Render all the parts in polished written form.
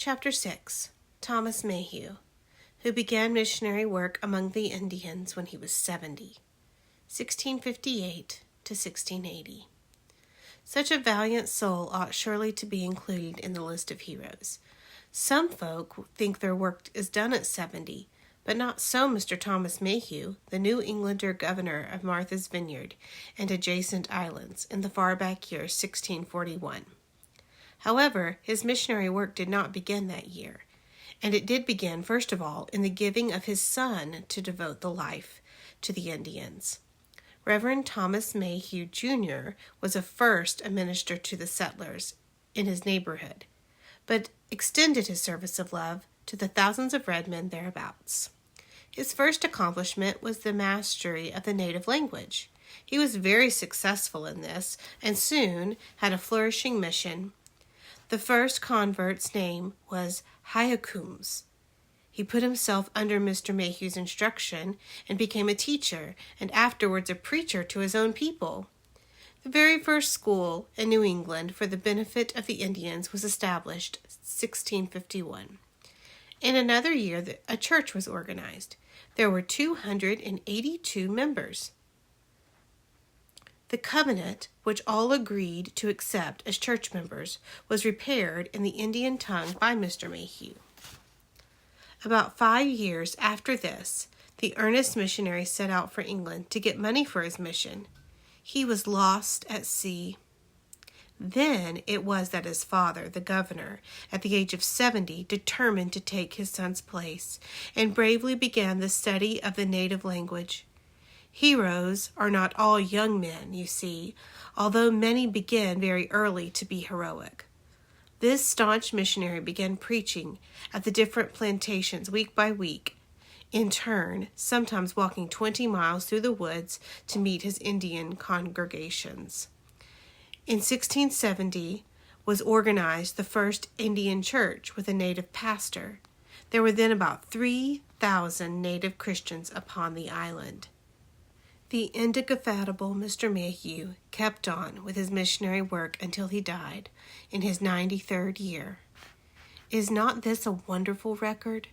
Chapter 6. Thomas Mayhew, who began missionary work among the Indians when he was 70, 1658 to 1680. Such a valiant soul ought surely to be included in the list of heroes. Some folk think their work is done at 70, but not so Mr. Thomas Mayhew, the New Englander governor of Martha's Vineyard and adjacent islands in the far back year 1641. However, his missionary work did not begin that year, and it did begin, first of all, in the giving of his son to devote the life to the Indians. Reverend Thomas Mayhew, Jr. was first a minister to the settlers in his neighborhood, but extended his service of love to the thousands of red men thereabouts. His first accomplishment was the mastery of the native language. He was very successful in this, and soon had a flourishing mission. The first convert's name was Hyakums. He put himself under Mr. Mayhew's instruction and became a teacher and afterwards a preacher to his own people. The very first school in New England for the benefit of the Indians was established 1651. In another year, a church was organized. There were 282 members. The covenant, which all agreed to accept as church members, was repaired in the Indian tongue by Mr. Mayhew. About 5 years after this, the earnest missionary set out for England to get money for his mission. He was lost at sea. Then it was that his father, the governor, at the age of 70, determined to take his son's place, and bravely began the study of the native language. Heroes are not all young men, you see, although many begin very early to be heroic. This staunch missionary began preaching at the different plantations week by week, in turn, sometimes walking 20 miles through the woods to meet his Indian congregations. In 1670 was organized the first Indian church with a native pastor. There were then about 3,000 native Christians upon the island. The indefatigable Mr. Mayhew kept on with his missionary work until he died in his 93rd year. Is not this a wonderful record?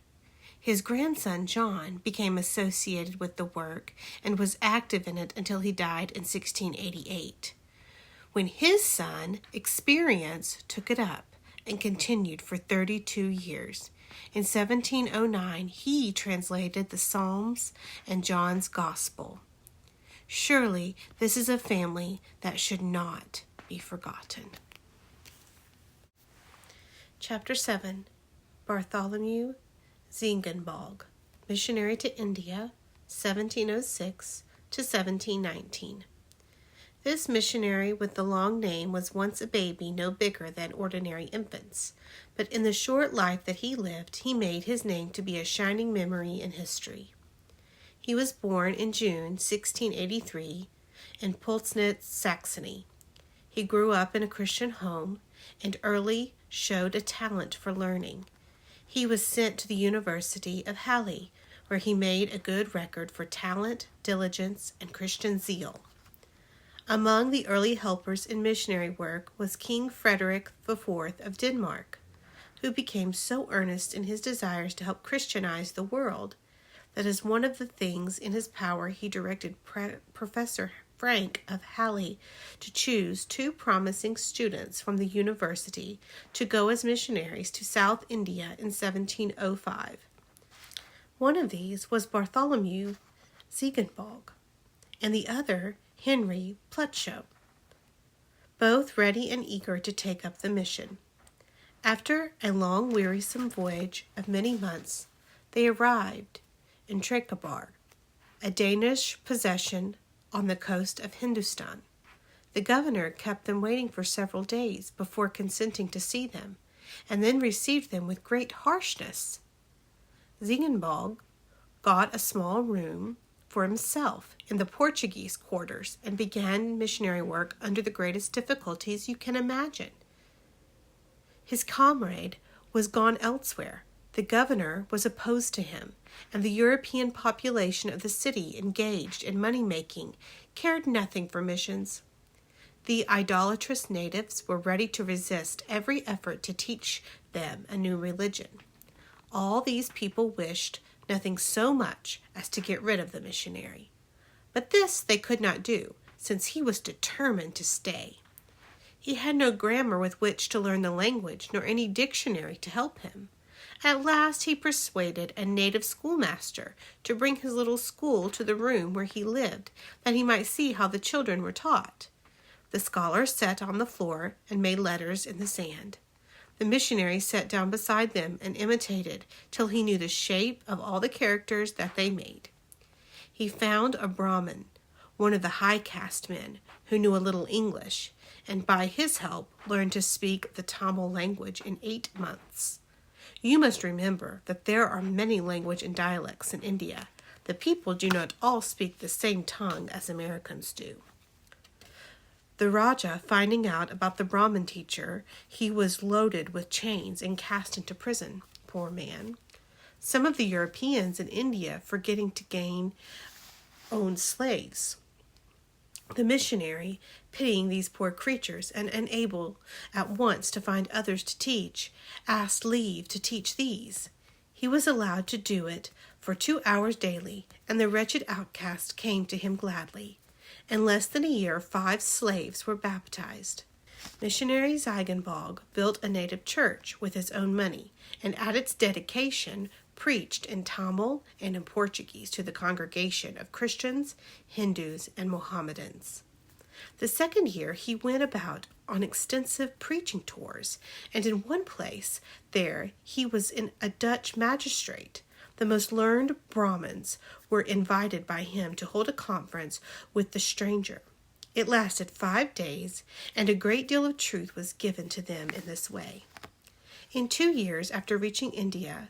His grandson John became associated with the work and was active in it until he died in 1688. When his son, Experience, took it up and continued for 32 years. In 1709, he translated the Psalms and John's Gospel. Surely this is a family that should not be forgotten. Chapter 7. Bartholomew Ziegenbalg, missionary to India, 1706 to 1719. This missionary with the long name was once a baby no bigger than ordinary infants, but in the short life that he lived, he made his name to be a shining memory in history. He was born in June 1683 in Pulsnitz, Saxony. He grew up in a Christian home and early showed a talent for learning. He was sent to the University of Halle, where he made a good record for talent, diligence, and Christian zeal. Among the early helpers in missionary work was King Frederick IV of Denmark, who became so earnest in his desires to help Christianize the world that as one of the things in his power he directed Professor Frank of Halle to choose 2 promising students from the university to go as missionaries to South India in 1705. One of these was Bartholomew Ziegenbalg, and the other Henry Plutchow, both ready and eager to take up the mission. After a long, wearisome voyage of many months, they arrived in Tranquebar, a Danish possession on the coast of Hindustan. The governor kept them waiting for several days before consenting to see them, and then received them with great harshness. Ziegenbalg got a small room for himself in the Portuguese quarters and began missionary work under the greatest difficulties you can imagine. His comrade was gone elsewhere. The governor was opposed to him, and the European population of the city, engaged in money-making, cared nothing for missions. The idolatrous natives were ready to resist every effort to teach them a new religion. All these people wished nothing so much as to get rid of the missionary. But this they could not do, since he was determined to stay. He had no grammar with which to learn the language, nor any dictionary to help him. At last he persuaded a native schoolmaster to bring his little school to the room where he lived, that he might see how the children were taught. The scholars sat on the floor and made letters in the sand. The missionary sat down beside them and imitated till he knew the shape of all the characters that they made. He found a Brahmin, one of the high caste men, who knew a little English, and by his help learned to speak the Tamil language in 8 months. You must remember that there are many languages and dialects in India. The people do not all speak the same tongue as Americans do. The Raja, finding out about the Brahmin teacher, he was loaded with chains and cast into prison. Poor man. Some of the Europeans in India, forgetting to gain, owned slaves. The missionary, pitying these poor creatures and unable at once to find others to teach, asked leave to teach these. He was allowed to do it for 2 hours daily, and the wretched outcast came to him gladly. In less than a year, 5 slaves were baptized. Missionary Ziegenbalg built a native church with his own money, and at its dedication preached in Tamil and in Portuguese to the congregation of Christians, Hindus, and Mohammedans. The second year he went about on extensive preaching tours, and in one place there he was a Dutch magistrate. The most learned Brahmins were invited by him to hold a conference with the stranger. It lasted 5 days, and a great deal of truth was given to them in this way. In 2 years after reaching India,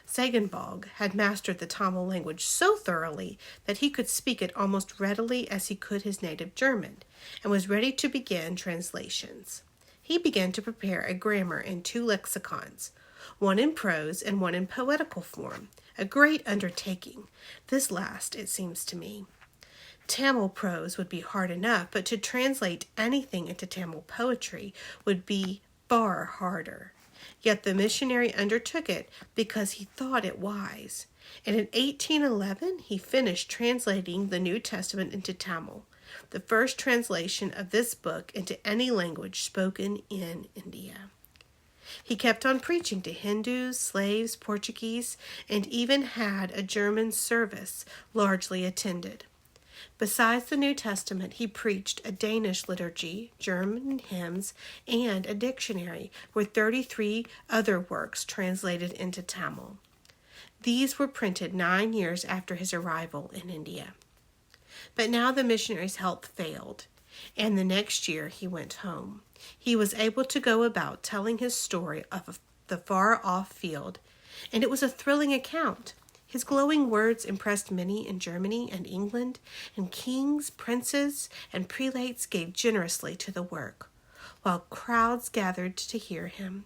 Ziegenbalg had mastered the Tamil language so thoroughly that he could speak it almost readily as he could his native German, and was ready to begin translations. He began to prepare a grammar and 2 lexicons, one in prose and one in poetical form, a great undertaking. This last, it seems to me. Tamil prose would be hard enough, but to translate anything into Tamil poetry would be far harder. Yet the missionary undertook it because he thought it wise. And in 1811 he finished translating the New Testament into Tamil, the first translation of this book into any language spoken in India. He kept on preaching to Hindus, slaves, Portuguese, and even had a German service largely attended. Besides the New Testament, he preached a Danish liturgy, German hymns, and a dictionary with 33 other works translated into Tamil. These were printed 9 years after his arrival in India. But now the missionary's health failed, and the next year he went home. He was able to go about telling his story of the far-off field, and it was a thrilling account. His glowing words impressed many in Germany and England, and kings, princes, and prelates gave generously to the work, while crowds gathered to hear him.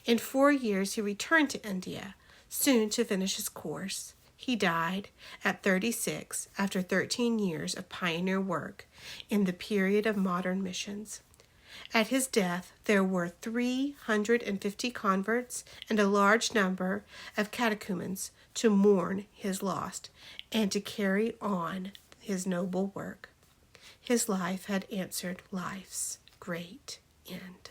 In 4 years he returned to India, soon to finish his course. He died at 36 after 13 years of pioneer work in the period of modern missions. At his death, there were 350 converts and a large number of catechumens to mourn his loss and to carry on his noble work. His life had answered life's great end.